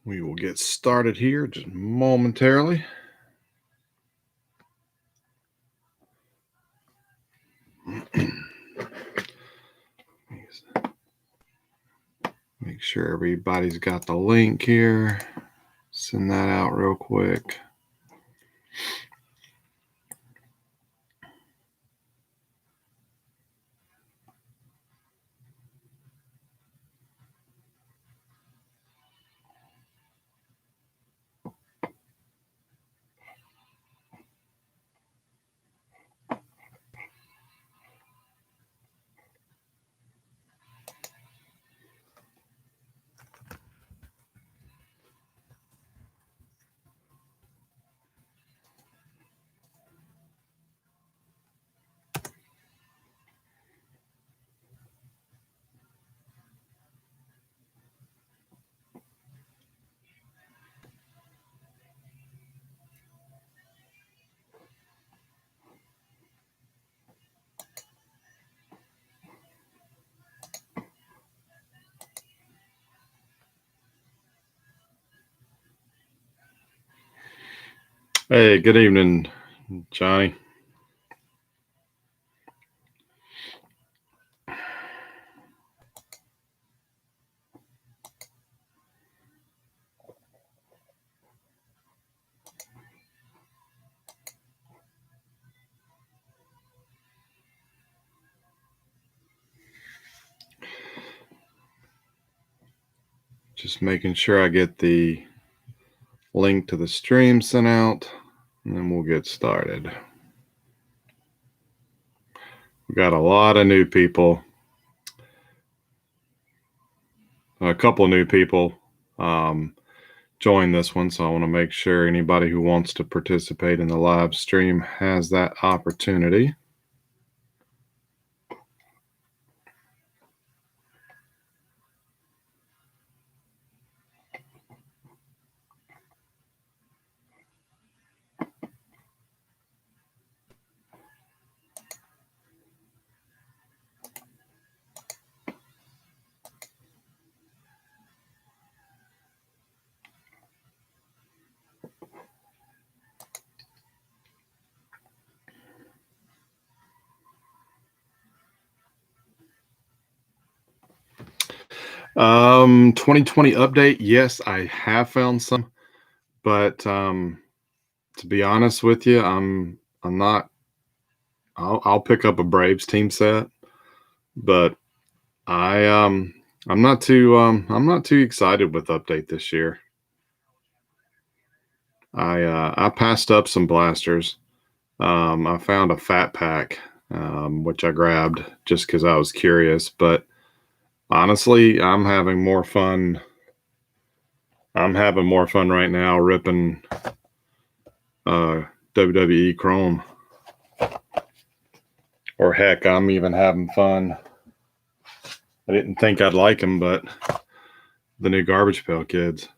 We will get started here just momentarily. Make sure everybody's got the link here. Send that out real quick. Hey, good evening, Johnny. Just making sure I get the link to the stream sent out, and then we'll get started. We got a lot of new people, a couple of new people join this one, so I want to make sure anybody who wants to participate in the live stream has that opportunity. Um, 2020 update. Yes, I have found some, but to be honest with you, I'm not. I'll pick up a Braves team set, but I'm not too excited with update this year. I passed up some blasters. I found a fat pack, which I grabbed just because I was curious, but honestly, I'm having more fun. I'm having more fun right now ripping WWE Chrome. Or heck, I'm even having fun. I didn't think I'd like them, but the new Garbage Pail Kids.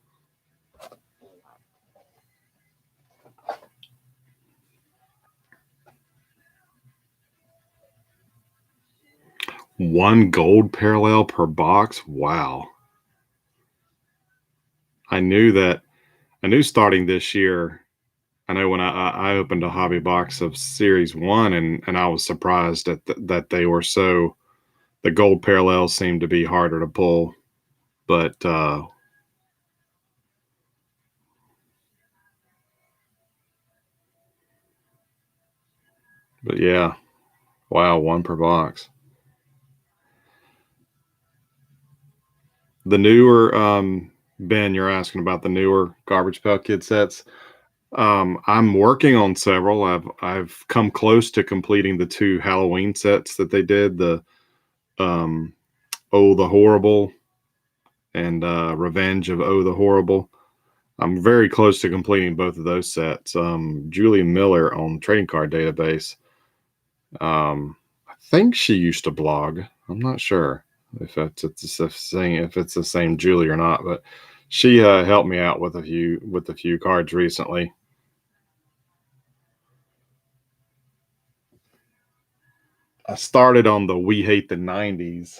One gold parallel per box. Wow. I knew starting this year. I know when I opened a hobby box of Series 1 and I was surprised that they were so, the gold parallels seemed to be harder to pull. But yeah, wow, one per box. The newer Ben, you're asking about the newer Garbage Pail Kid sets. I'm working on several. I've come close to completing the 2 Halloween sets that they did. The Oh the Horrible and Revenge of Oh the Horrible. I'm very close to completing both of those sets. Julie Miller on Trading Card Database. I think she used to blog. I'm not sure if it's the same Julie or not, but she helped me out with a few cards recently. I started on the We Hate the 90s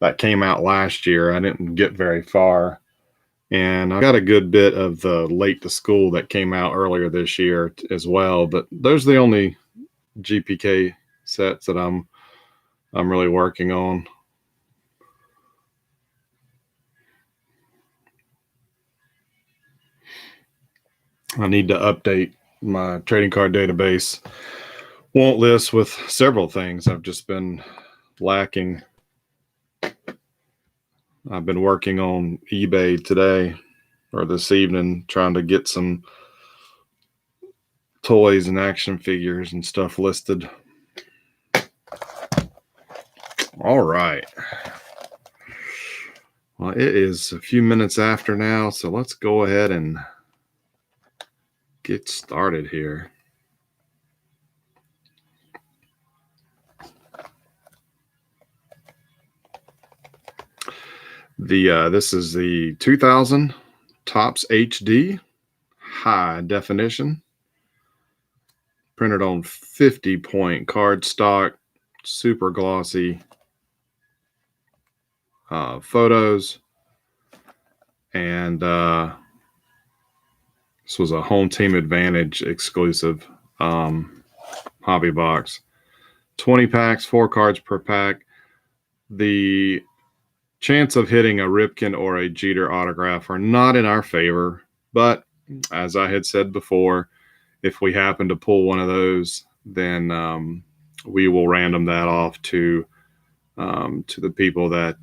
that came out last year. I didn't get very far. And I got a good bit of the Late to School that came out earlier this year as well. But those are the only GPK sets that I'm really working on. I need to update my trading card database want list with several things. I've just been lacking. I've been working on eBay today or this evening, trying to get some toys and action figures and stuff listed. All right. Well, it is a few minutes after now, so let's go ahead and get started here. This is the 2000 Topps HD high definition, printed on 50-point cardstock, super glossy photos, and this was a Home Team Advantage exclusive hobby box. 20 packs, 4 cards per pack. The chance of hitting a Ripken or a Jeter autograph are not in our favor, but as I had said before, if we happen to pull one of those, then we will random that off to the people that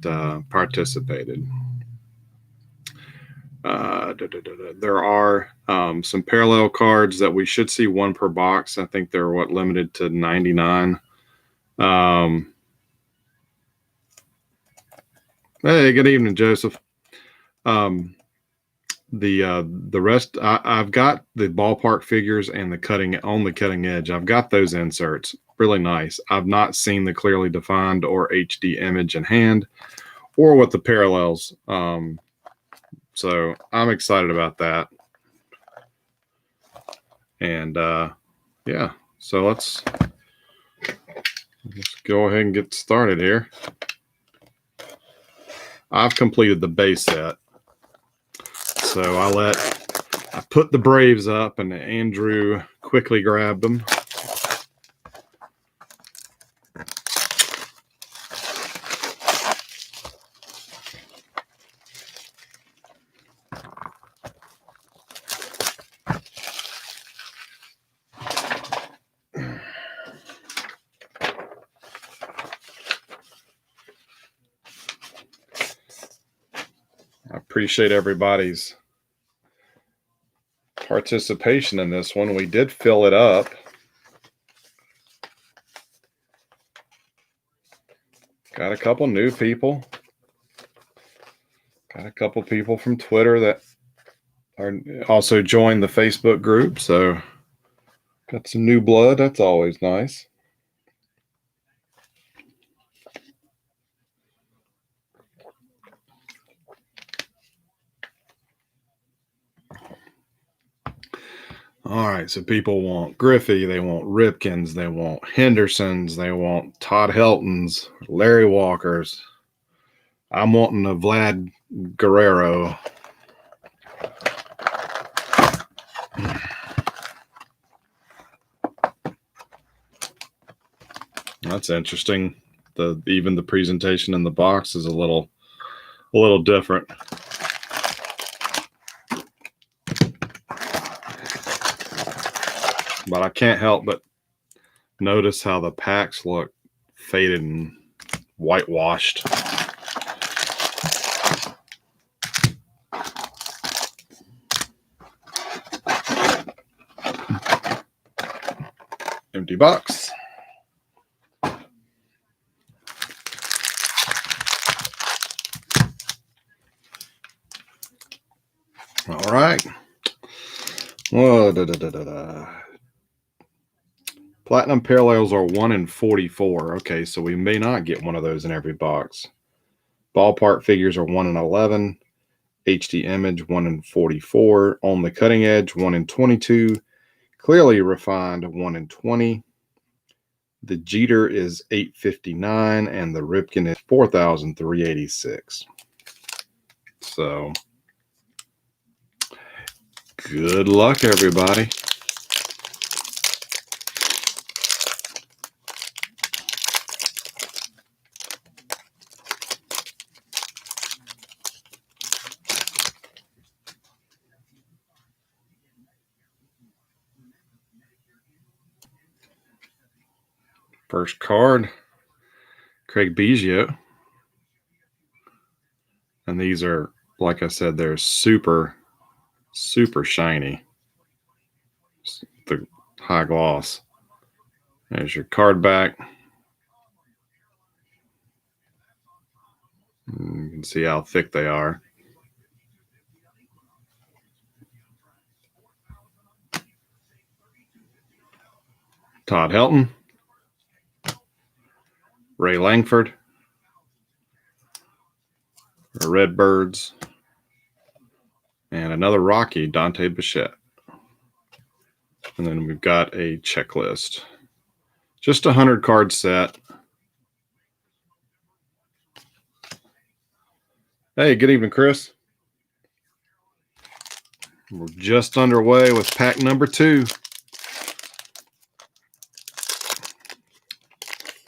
participated. There are some parallel cards that we should see one per box. I think they're limited to 99. Hey, good evening, Joseph. The rest, I've got the ballpark figures and the cutting edge. I've got those inserts. Really nice. I've not seen the clearly defined or HD image in hand or with the parallels. So I'm excited about that. And yeah, so let's go ahead and get started here. I've completed the base set. So I put the Braves up and Andrew quickly grabbed them. I appreciate everybody's participation in this one. We did fill it up. Got a couple new people. Got a couple people from Twitter that are also joined the Facebook group. So got some new blood. That's always nice. All right, so people want Griffey, they want Ripkins, they want Hendersons, they want Todd Heltons, Larry Walkers. I'm wanting a Vlad Guerrero. That's interesting. Even the presentation in the box is a little different. But I can't help but notice how the packs look faded and whitewashed. Empty box. All right. Whoa, Platinum parallels are 1 in 44. Okay, so we may not get one of those in every box. Ballpark figures are 1 in 11. HD image 1 in 44. On the cutting edge 1 in 22. Clearly refined 1 in 20. The Jeter is 859 and the Ripken is 4,386. So Good luck, everybody. First card, Craig Biggio. And these are, like I said, they're super, super shiny. The high gloss. There's your card back. You can see how thick they are. Todd Helton. Ray Langford. Redbirds. And another Rocky, Dante Bichette. And then we've got a checklist. Just a 100 card set. Hey, good evening, Chris. We're just underway with pack number 2.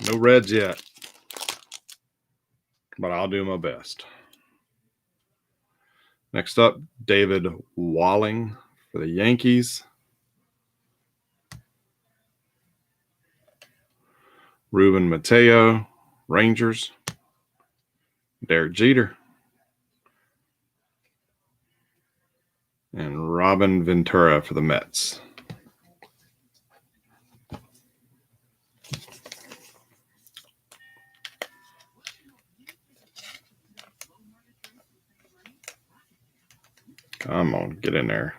No reds yet, but I'll do my best. Next up, David Walling for the Yankees. Ruben Mateo, Rangers. Derek Jeter. And Robin Ventura for the Mets. Come on, get in there.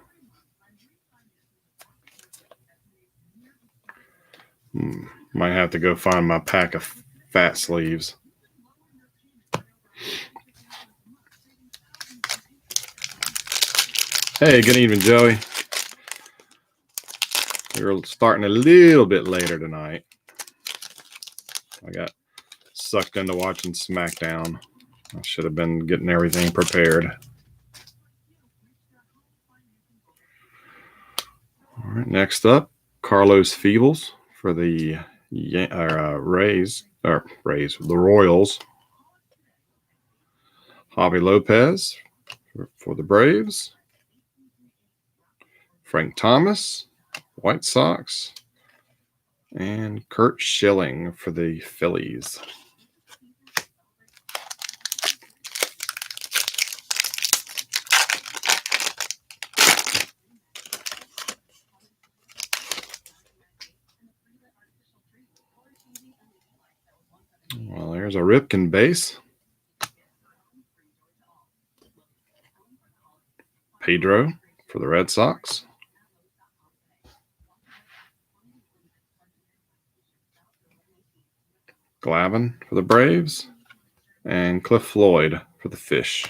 Might have to go find my pack of fat sleeves. Hey, good evening, Joey. We're starting a little bit later tonight. I got sucked into watching SmackDown. I should have been getting everything prepared. All right, next up, Carlos Feebles for the the Royals. Javi Lopez for the Braves. Frank Thomas, White Sox. And Curt Schilling for the Phillies. Well, there's a Ripken base. Pedro for the Red Sox. Glavine for the Braves. And Cliff Floyd for the Fish.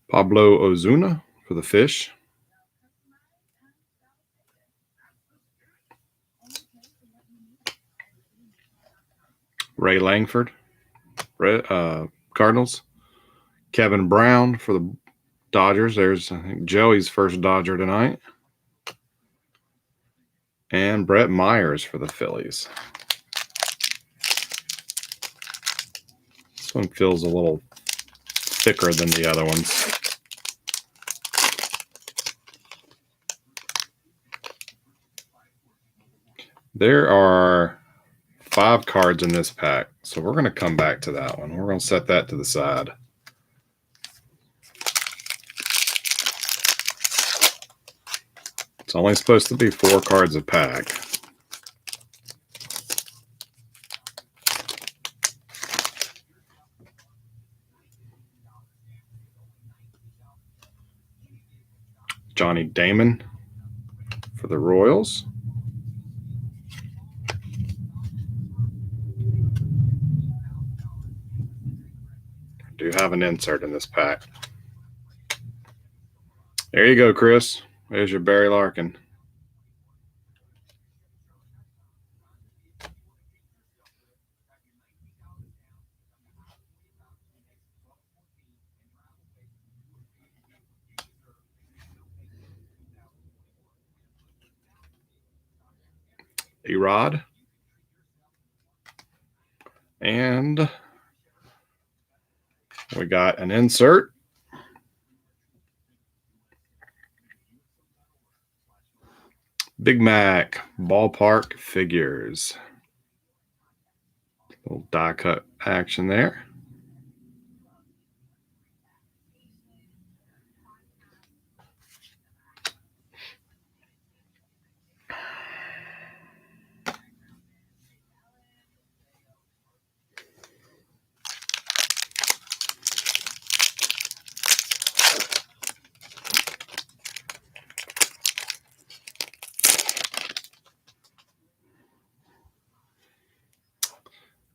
Pablo Ozuna for the Fish. Ray Langford, Cardinals. Kevin Brown for the Dodgers. There's, I think, Joey's first Dodger tonight. And Brett Myers for the Phillies. This one feels a little thicker than the other ones. There are 5 cards in this pack, so we're going to come back to that one. We're going to set that to the side. It's only supposed to be 4 cards a pack. Johnny Damon for the Royals. Do have an insert in this pack. There you go, Chris. There's your Barry Larkin. A-Rod. And we got an insert. Big Mac ballpark figures. Little die cut action there.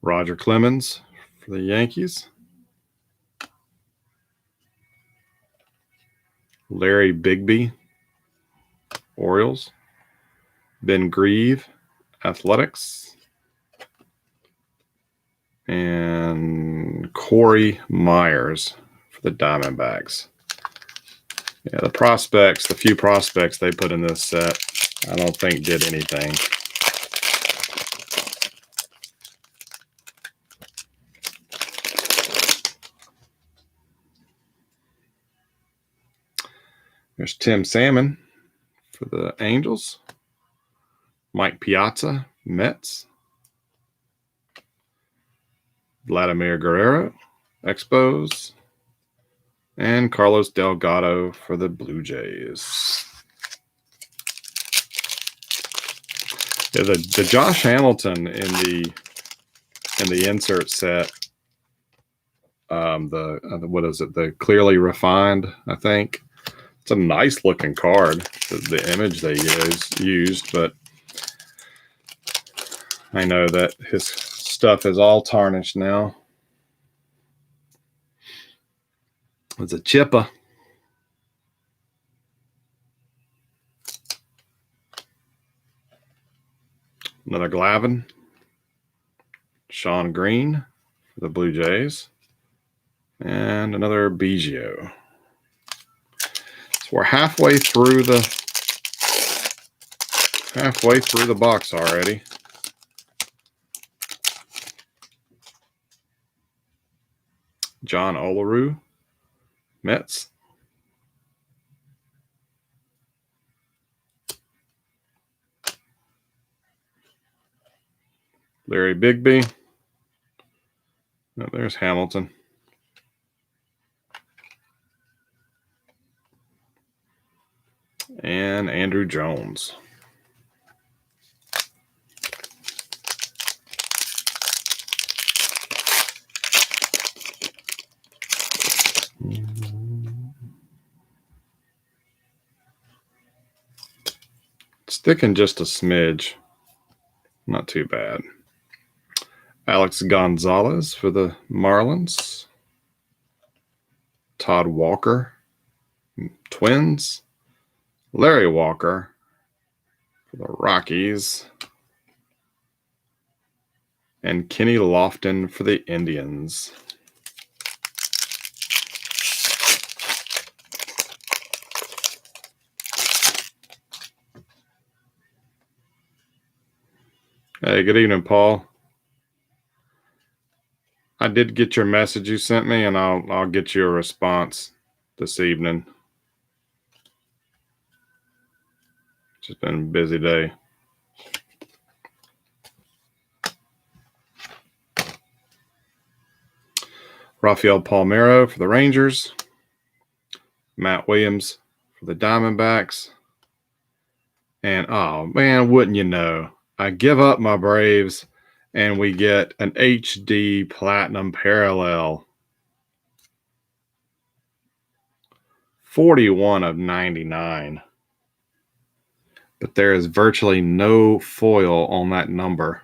Roger Clemens for the Yankees. Larry Bigby, Orioles. Ben Grieve, Athletics. And Corey Myers for the Diamondbacks. Yeah, the few prospects they put in this set, I don't think did anything. There's Tim Salmon for the Angels. Mike Piazza, Mets. Vladimir Guerrero, Expos. And Carlos Delgado for the Blue Jays. Yeah, the Josh Hamilton in the insert set. What is it? The Clearly Refined, I think. It's a nice looking card. The image they used, but I know that his stuff is all tarnished now. It's a Chippa. Another Glavine. Sean Green for the Blue Jays. And another Biggio. So we're halfway through the box already. John Olerud, Mets. Larry Bigby. Oh, there's Hamilton. And Andrew Jones. Sticking just a smidge. Not too bad. Alex Gonzalez for the Marlins. Todd Walker, Twins. Larry Walker for the Rockies. And Kenny Lofton for the Indians. Hey, good evening, Paul. I did get your message you sent me, and I'll get you a response this evening. It's just been a busy day. Rafael Palmeiro for the Rangers. Matt Williams for the Diamondbacks. And, oh, man, wouldn't you know, I give up my Braves, and we get an HD Platinum Parallel. 41 of 99. But there is virtually no foil on that number.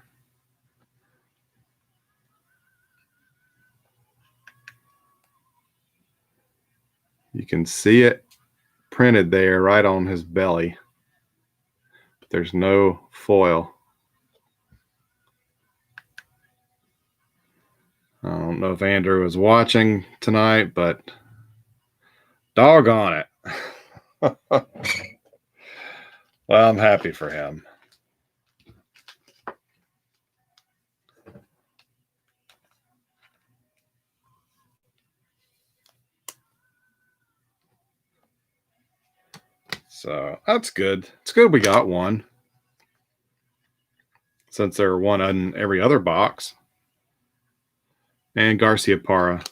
You can see it printed there right on his belly. But there's no foil. I don't know if Andrew was watching tonight, but doggone it. Well, I'm happy for him. So that's good. It's good we got one, since there are one in every other box. And Garciaparra.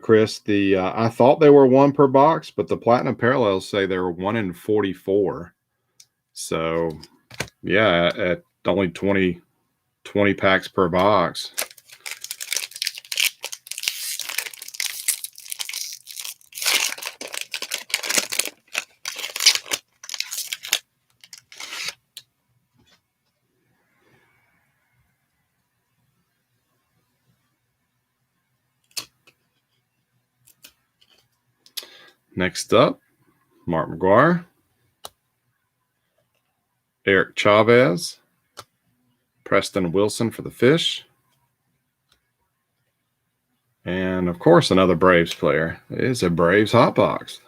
Chris, I thought they were one per box, but the Platinum Parallels say they were 1 in 44. So, yeah, at only 20 packs per box. Next up, Mark McGwire, Eric Chavez, Preston Wilson for the Fish, and of course another Braves player. It is a Braves hot box.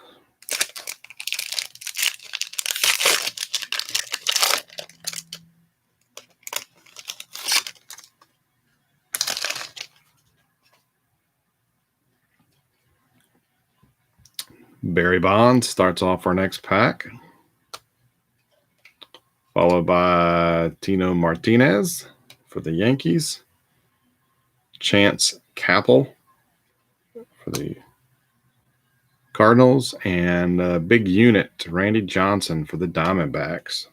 Barry Bonds starts off our next pack, followed by Tino Martinez for the Yankees, Chance Capel for the Cardinals, and big unit, Randy Johnson for the Diamondbacks.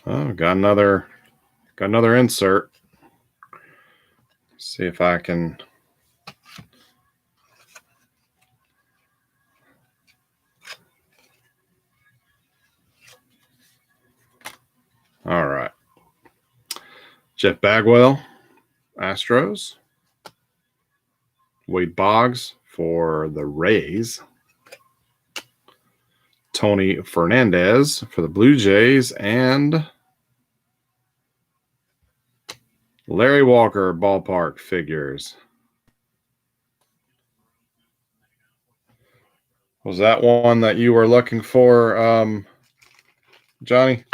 Oh, got another insert. See if I can. All right. Jeff Bagwell, Astros. Wade Boggs for the Rays. Tony Fernandez for the Blue Jays, and Larry Walker ballpark figures. Was that one that you were looking for, Johnny?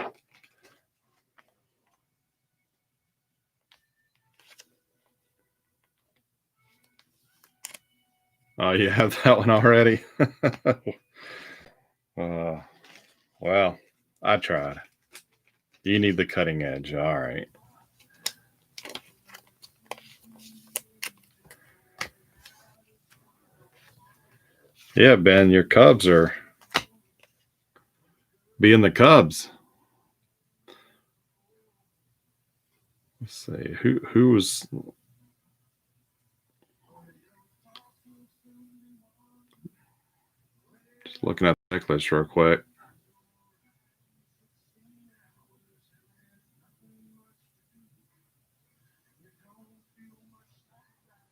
Oh, you have that one already? Well, I tried. You need the cutting edge. All right. Yeah, Ben, your Cubs are being the Cubs. Let's see. Who was... Just looking at the checklist real quick.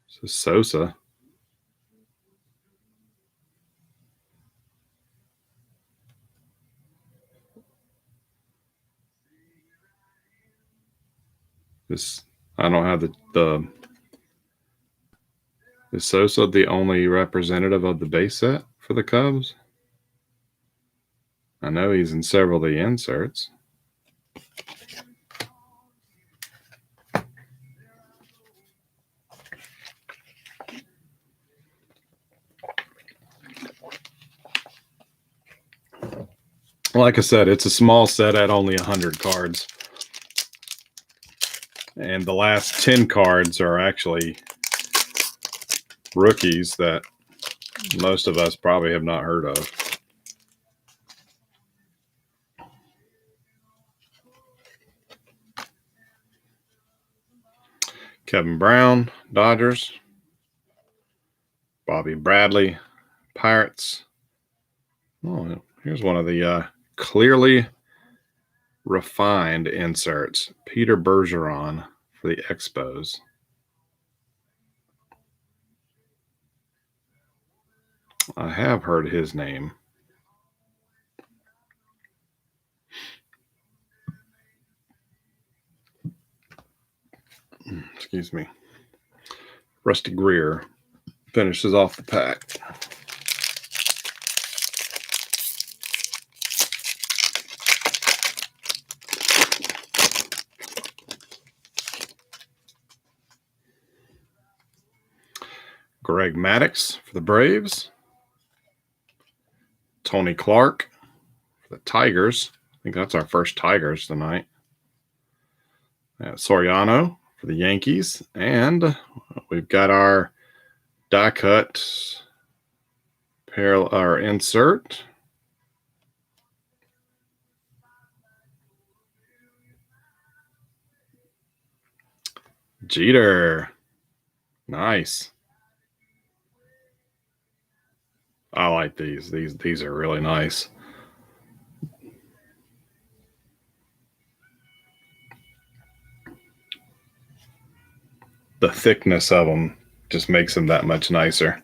So Sosa. I don't have the Is Sosa the only representative of the base set for the Cubs? I know he's in several of the inserts. Like I said, it's a small set at only 100 cards. And the last 10 cards are actually rookies that most of us probably have not heard of. Kevin Brown, Dodgers. Bobby Bradley, Pirates. Oh, here's one of the clearly refined inserts. Peter Bergeron for the Expos. I have heard his name. Excuse me. Rusty Greer finishes off the pack. Greg Maddux for the Braves. Tony Clark for the Tigers. I think that's our first Tigers tonight. Soriano for the Yankees. And we've got our die cut our insert. Jeter. Nice. I like these. These are really nice. The thickness of them just makes them that much nicer.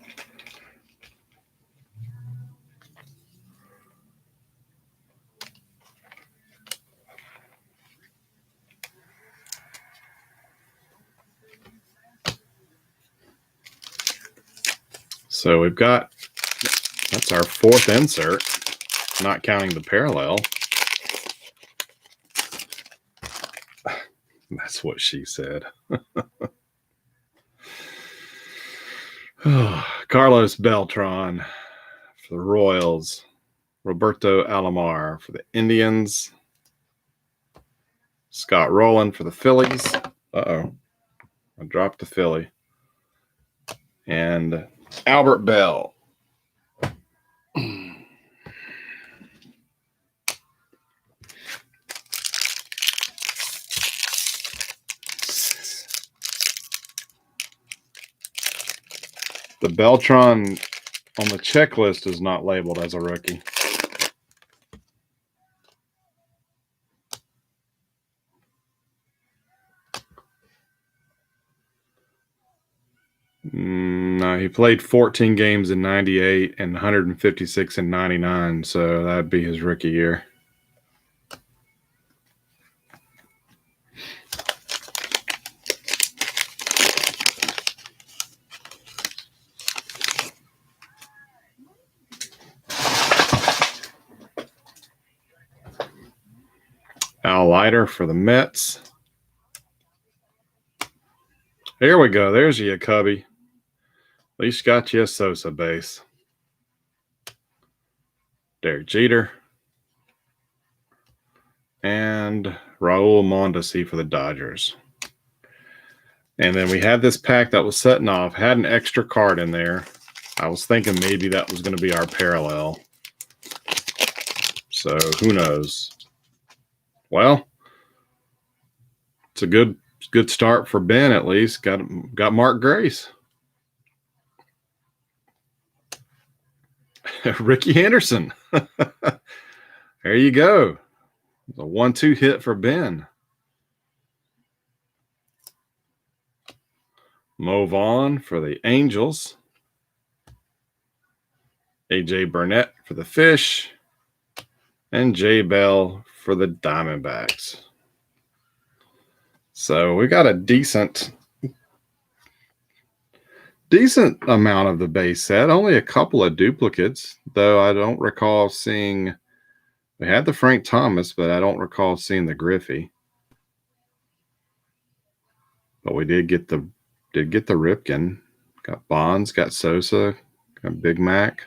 So we've got, that's our fourth insert, not counting the parallel. That's what she said. Carlos Beltran for the Royals. Roberto Alomar for the Indians. Scott Rowland for the Phillies. I dropped the Philly. And Albert Bell. The Beltran on the checklist is not labeled as a rookie. No, he played 14 games in 98 and 156 in 99, so that'd be his rookie year. Al Leiter for the Mets. Here we go. There's you, Cubby. At least got you a Sosa base. Derek Jeter. And Raul Mondesi for the Dodgers. And then we had this pack that was setting off, had an extra card in there. I was thinking maybe that was going to be our parallel. So who knows? Well, it's a good start for Ben at least. Got Mark Grace. Ricky Henderson. There you go. A 1-2 hit for Ben. Mo Vaughn for the Angels. AJ Burnett for the Fish. And Jay Bell for the Diamondbacks. So we got a decent amount of the base set. Only a couple of duplicates, though I don't recall seeing. We had the Frank Thomas, but I don't recall seeing the Griffey. But we did get the Ripken. Got Bonds, got Sosa, got Big Mac.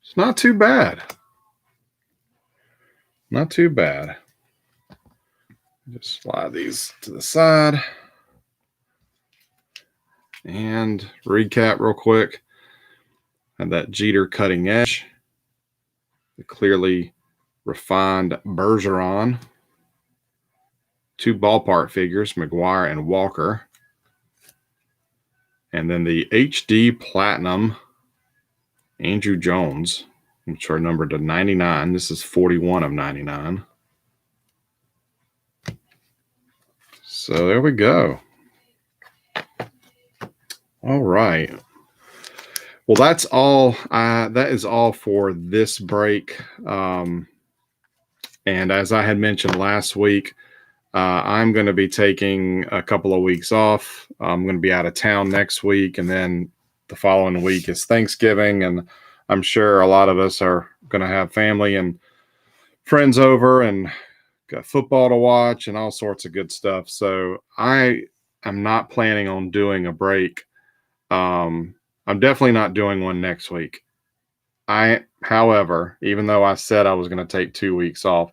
It's not too bad. Not too bad. Just slide these to the side. And recap real quick. Had that Jeter cutting edge. The clearly refined Bergeron. 2 ballpark figures, McGuire and Walker. And then the HD Platinum Andrew Jones, which are numbered to 99. This is 41 of 99. So there we go. All right. Well, that's all. That is all for this break. And as I had mentioned last week, I'm going to be taking a couple of weeks off. I'm going to be out of town next week, and then the following week is Thanksgiving, and I'm sure a lot of us are going to have family and friends over and got football to watch and all sorts of good stuff. So I am not planning on doing a break I'm definitely not doing one next week. However, even though I said I was going to take 2 weeks off,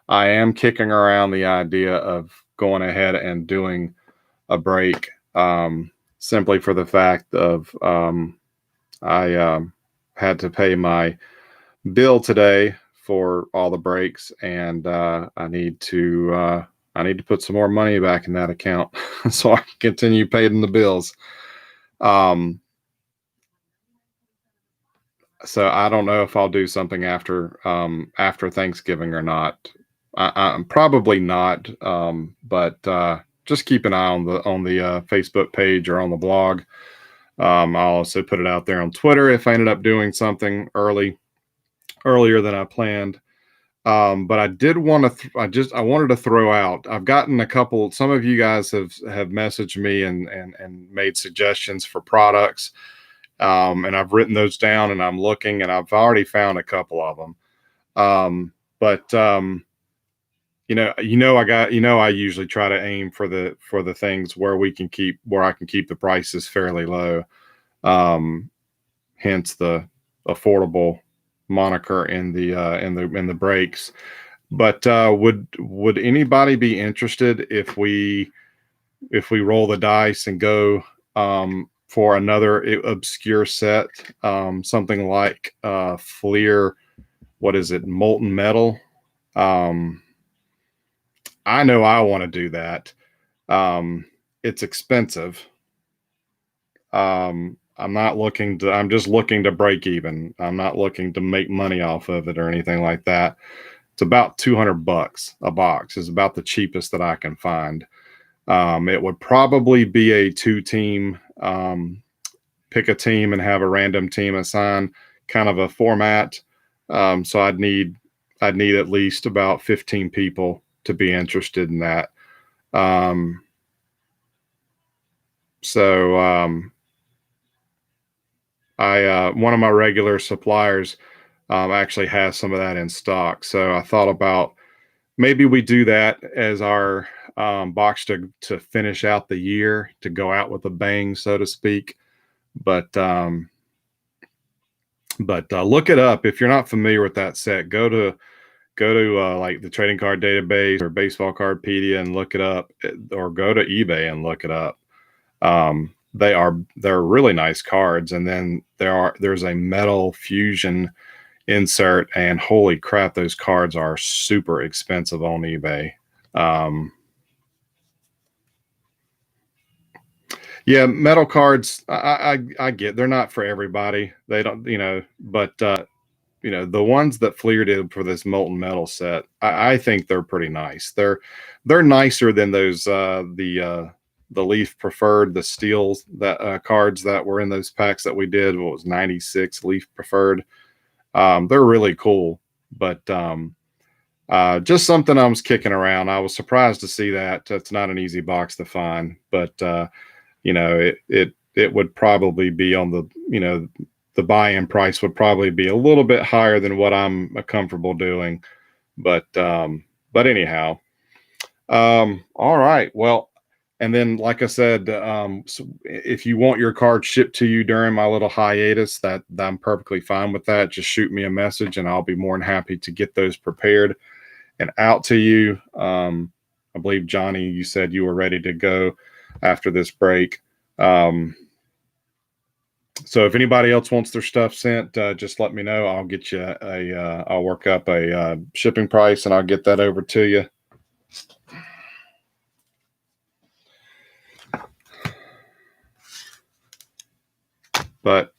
I am kicking around the idea of going ahead and doing a break, simply for the fact of I had to pay my bill today for all the breaks, and I need to put some more money back in that account so I can continue paying the bills. Um, so I don't know if I'll do something after Thanksgiving or not. I'm probably not, but just keep an eye on the Facebook page or on the blog. I'll also put it out there on Twitter if I ended up doing something earlier than I planned. But I did want to. I wanted to throw out. I've gotten a couple. Some of you guys have messaged me and made suggestions for products, and I've written those down and I'm looking and I've already found a couple of them. But I usually try to aim for the things where I can keep the prices fairly low. Um, Hence the affordable moniker in the breaks. But would anybody be interested if we roll the dice and go for another obscure set, something like Fleer? What is it? Molten Metal. Um, I know I want to do that. It's expensive. I'm just looking to break even. I'm not looking to make money off of it or anything like that. It's about $200 a box is about the cheapest that I can find. It would probably be a 2-team, pick a team and have a random team assign kind of a format. So I'd need at least about 15 people to be interested in that. Um, so one of my regular suppliers actually has some of that in stock. So I thought about maybe we do that as our box to finish out the year, to go out with a bang, so to speak. But look it up if you're not familiar with that set. Go to like the trading card database or baseball cardpedia and look it up, or go to eBay and look it up. They're really nice cards, and then there's a metal fusion insert, and holy crap, those cards are super expensive on eBay. Yeah, metal cards, I get they're not for everybody. They don't, but the ones that Fleer did for this molten metal set, I think they're pretty nice. They're nicer than those the Leaf Preferred, the steels that cards that were in those packs that we did. What was 96 Leaf Preferred? They're really cool, but just something I was kicking around. I was surprised to see that. It's not an easy box to find, but it would probably be on the buy-in price would probably be a little bit higher than what I'm comfortable doing. But anyhow, all right. Well, and then like I said, so if you want your card shipped to you during my little hiatus, that I'm perfectly fine with that. Just shoot me a message and I'll be more than happy to get those prepared and out to you. I believe Johnny, you said you were ready to go after this break. So if anybody else wants their stuff sent, just let me know. I'll get you I'll work up a shipping price and I'll get that over to you. But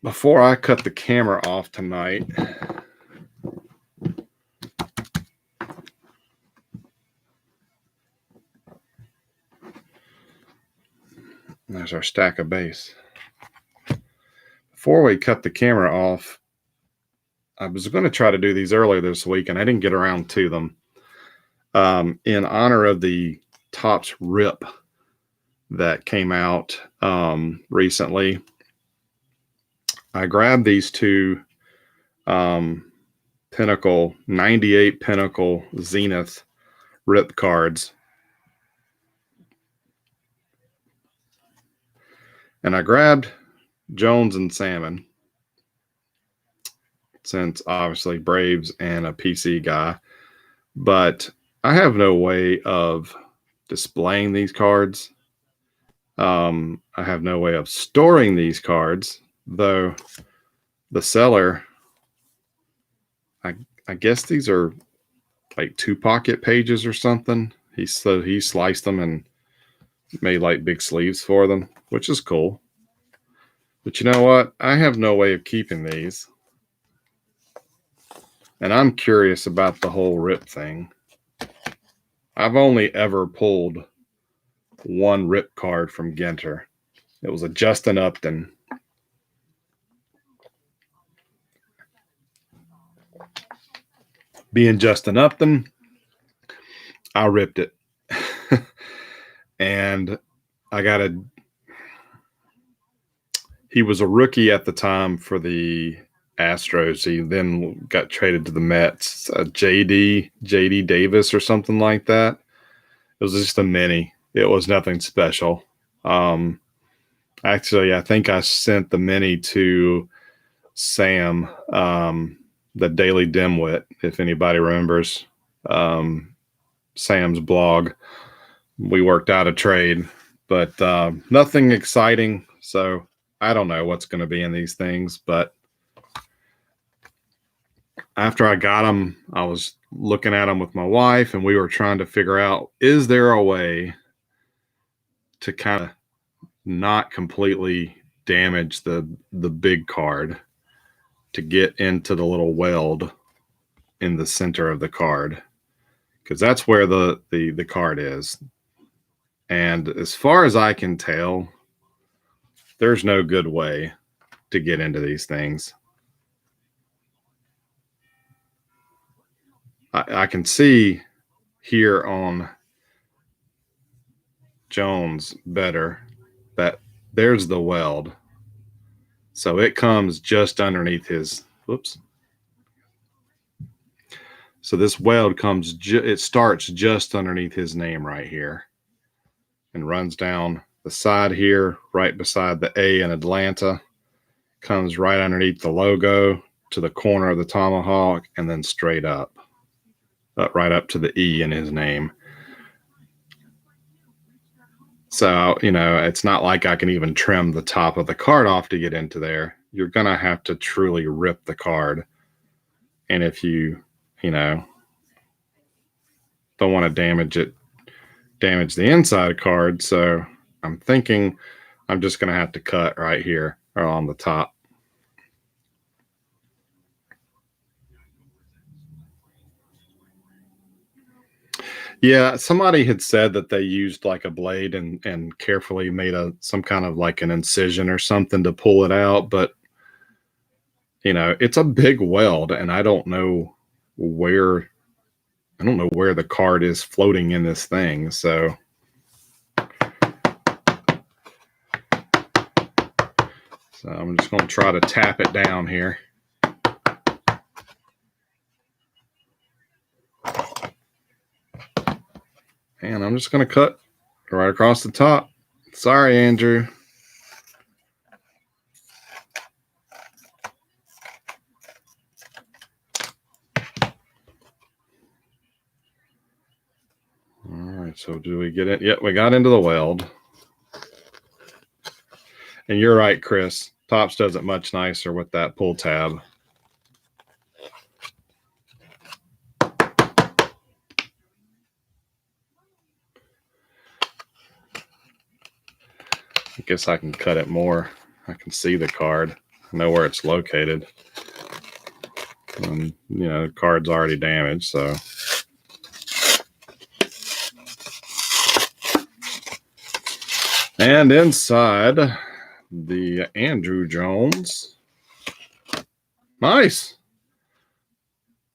before I cut the camera off tonight, there's our stack of base. Before we cut the camera off, I was going to try to do these earlier this week and I didn't get around to them. In honor of the Topps Rip that came out recently, I grabbed these two Pinnacle 98 Pinnacle Zenith Rip cards. And I grabbed Jones and Salmon, since obviously Braves and a PC guy, but I have no way of displaying these cards. I have no way of storing these cards, though the seller, I guess these are like 2-pocket pages or something. He sliced them and made like big sleeves for them, which is cool. But you know what? I have no way of keeping these. And I'm curious about the whole rip thing. I've only ever pulled one rip card from Ginter. It was a Justin Upton. Being Justin Upton, I ripped it. And he was a rookie at the time for the Astros. He then got traded to the Mets. JD Davis or something like that. It was just a mini. It was nothing special. Actually, I think I sent the mini to Sam, the Daily Dimwit, if anybody remembers Sam's blog. We worked out a trade, but nothing exciting. So I don't know what's going to be in these things, but after I got them, I was looking at them with my wife, and we were trying to figure out, is there a way to kind of not completely damage the big card to get into the little weld in the center of the card, because that's where the card is. And as far as I can tell, there's no good way to get into these things. I can see here on Jones better that there's the weld. So it comes just underneath his, whoops. So this weld comes, it starts just underneath his name right here and runs down the side here, right beside the A in Atlanta, comes right underneath the logo to the corner of the tomahawk, and then straight up right up to the E in his name. So, it's not like I can even trim the top of the card off to get into there. You're going to have to truly rip the card. And if you don't want to damage the inside card. So I'm thinking I'm just going to have to cut right here or on the top. Yeah, somebody had said that they used like a blade and carefully made some kind of like an incision or something to pull it out. But, it's a big weld, and I don't know where the card is floating in this thing. So I'm just going to try to tap it down here. And I'm just going to cut right across the top. Sorry, Andrew. All right, so do we get it? Yep, we got into the weld. And you're right, Chris. Topps does it much nicer with that pull tab. I guess I can cut it more. I can see the card, know where it's located. And, the card's already damaged, so. And inside the Andruw Jones. Nice.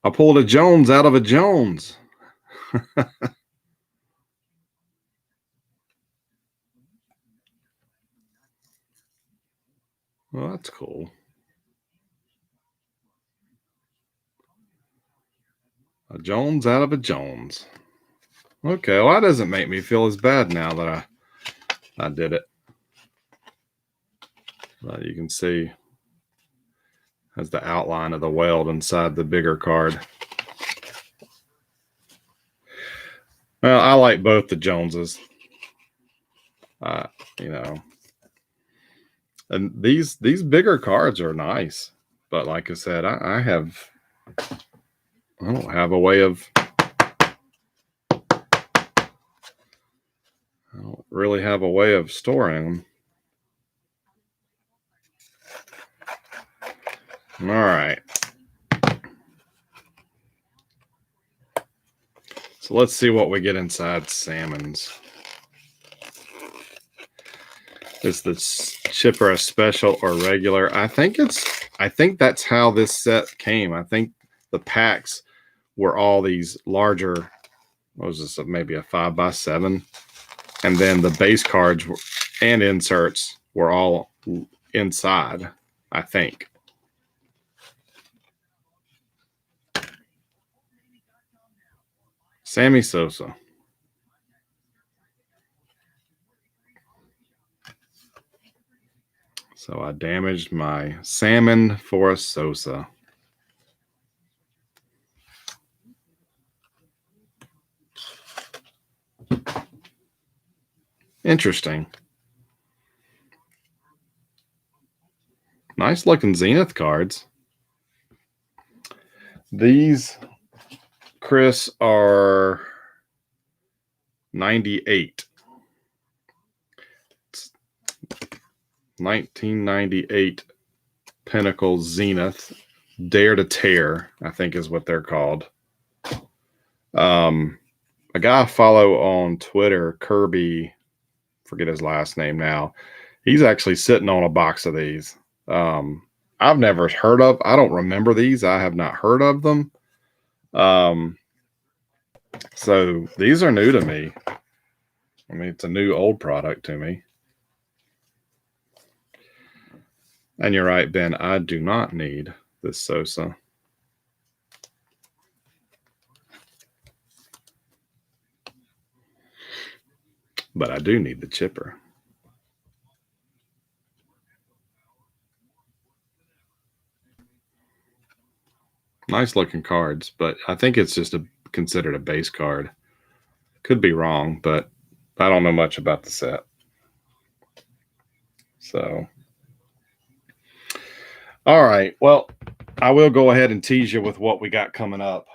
I pulled a Jones out of a Jones. Well, that's cool. A Jones out of a Jones. Okay, well, that doesn't make me feel as bad now that I did it. You can see has the outline of the weld inside the bigger card. Well, I like both the Joneses. You know, and these bigger cards are nice, but like I said, I don't have a way of. I don't really have a way of storing them. All right. So let's see what we get inside Salmon's. Is the chipper a special or regular? I think that's how this set came. I think the packs were all these larger. What was this? Maybe a 5x7, and then the base cards and inserts were all inside, I think. Sammy Sosa. So I damaged my Salmon for a Sosa. Interesting. Nice looking Zenith cards. These, Chris, are 98. 1998 Pinnacle Zenith Dare to Tear, I think is what they're called. A guy I follow on Twitter, Kirby, forget his last name now. He's actually sitting on a box of these. I've never heard of. I don't remember these. I have not heard of them. So these are new to me. I mean, it's a new old product to me. And you're right, Ben. I do not need this Sosa. But I do need the chipper. Nice looking cards, but I think it's just considered a base card. Could be wrong, but I don't know much about the set. So, all right. Well, I will go ahead and tease you with what we got coming up.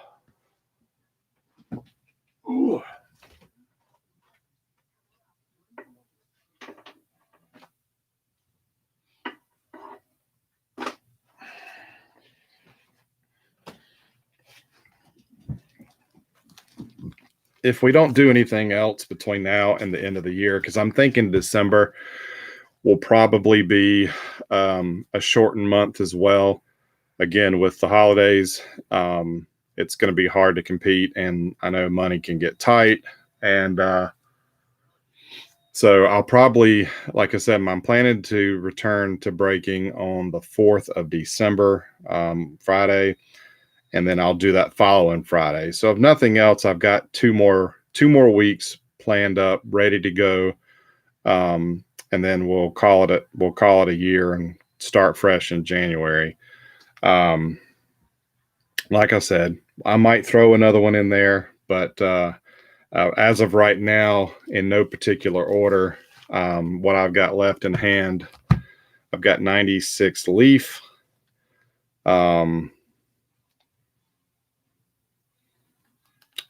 Ooh. If we don't do anything else between now and the end of the year, because I'm thinking December will probably be a shortened month as well. Again, with the holidays, it's going to be hard to compete, and I know money can get tight. And so I'll probably, like I said, I'm planning to return to breaking on the 4th of December, Friday. And then I'll do that following Friday. So if nothing else, I've got two more weeks planned up, ready to go. And then we'll call it a year and start fresh in January. Like I said, I might throw another one in there, but as of right now, in no particular order, what I've got left in hand, I've got 96 Leaf.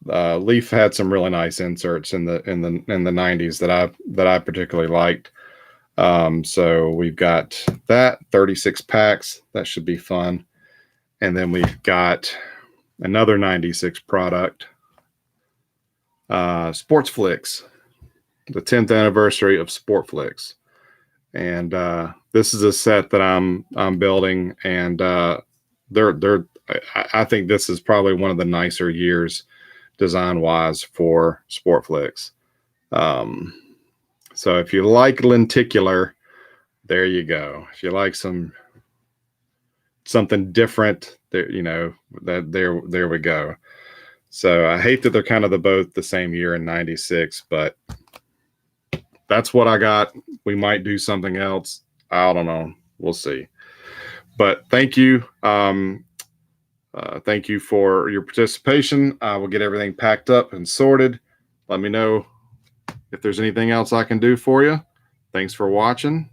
Leaf had some really nice inserts in the 90s that I particularly liked. So we've got that 36 packs. That should be fun. And then we've got another 96 product, Sportsflix, the 10th anniversary of Sportflix. And this is a set that I'm building, and I think this is probably one of the nicer years design wise for Sportflix. So if you like lenticular, there you go. If you like something different, there, there we go. So I hate that they're kind of both the same year in 96, but that's what I got. We might do something else. I don't know. we'll see. But thank you. Thank you for your participation. I will get everything packed up and sorted. Let me know if there's anything else I can do for you. Thanks for watching.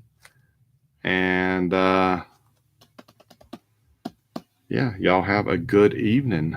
And yeah, y'all have a good evening.